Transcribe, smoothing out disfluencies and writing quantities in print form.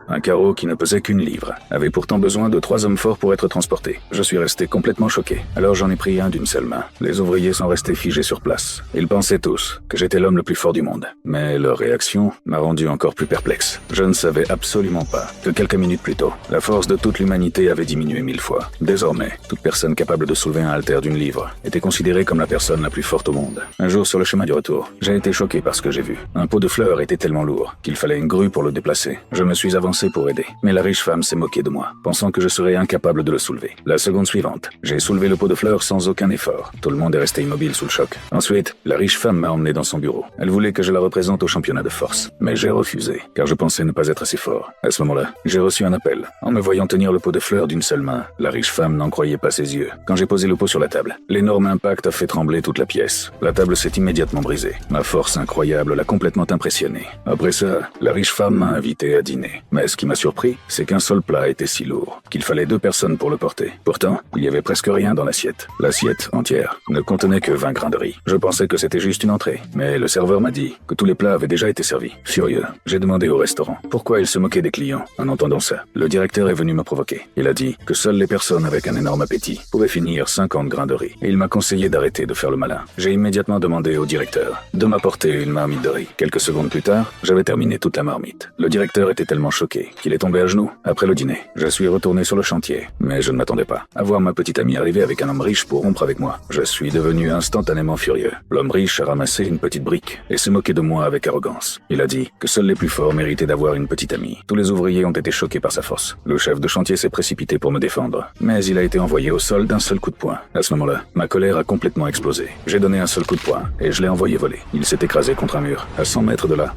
Un carreau qui ne pesait qu'une livre avait pourtant besoin de 3 hommes forts pour être transporté. Je suis resté complètement choqué. Alors j'en ai pris un d'une seule main. Les ouvriers sont restés figés sur place. Ils pensaient tous que j'étais l'homme le plus fort du monde. Mais leur réaction m'a rendu encore plus perplexe. Je ne savais absolument pas que quelques minutes plus tôt, la force de toute l'humanité avait diminué 1000 fois. Désormais, toute personne capable de soulever un haltère d'une livre était considérée comme la personne la plus forte au monde. Un jour, sur le chemin du retour, j'ai été choqué par ce que j'ai vu. Un pot de fleurs était tellement lourd qu'il fallait une grue pour le déplacer. Je me suis avancé pour aider, mais la riche femme s'est moquée de moi, pensant que je serais incapable de le soulever. La seconde suivante, j'ai soulevé le pot de fleurs sans aucun effort. Tout le monde est resté immobile sous le choc. Ensuite, la riche femme m'a emmené dans son bureau. Elle voulait que je la représente au championnat de force, mais j'ai refusé, car je pensais ne pas être assez fort. À ce moment-là, j'ai reçu un appel. En me voyant tenir le pot de fleurs d'une seule main, la riche femme n'en croyait pas ses yeux. Quand j'ai posé le pot sur la table, l'énorme impact a fait trembler toute la pièce. La table s'est immédiatement brisée. Ma force incroyable l'a complètement impressionné. Après ça, la riche femme m'a invité à dîner. Mais ce qui m'a surpris, c'est qu'un seul plat était si lourd qu'il fallait 2 personnes pour le porter. Pourtant, il y avait presque rien dans l'assiette. L'assiette entière ne contenait que 20 grains de riz. Je pensais que c'était juste une entrée, mais le serveur m'a dit que tous les plats avaient déjà été servis. Furieux, j'ai demandé au restaurant pourquoi il se moquait des clients. En entendant ça, le directeur est venu me provoquer. Il a dit que seules les personnes avec un énorme appétit pouvaient finir 50 grains de riz. Et il m'a conseillé d'arrêter de faire le malin. J'ai immédiatement demandé au directeur de m'apporter une marmite de riz. Quelques secondes plus tard, j'avais terminé toute la marmite. Le directeur était tellement choqué qu'il est tombé à genoux. Après le dîner, je suis retourné sur le chantier. Mais je ne m'attendais pas à voir ma petite amie arriver avec un homme riche pour rompre avec moi. Je suis devenu instantanément furieux. L'homme riche a ramassé une petite brique et s'est moqué de moi avec arrogance. Il a dit que seuls les plus forts méritaient d'avoir une petite amie. Tous les ouvriers ont été choqués par sa force. Le chef de chantier s'est précipité pour me défendre, mais il a été envoyé au sol d'un seul coup de poing. À ce moment-là, ma colère a complètement explosé. J'ai donné un seul coup de poing et je l'ai envoyé voler. Il s'est écrasé contre un mur, à 100 mètres de là.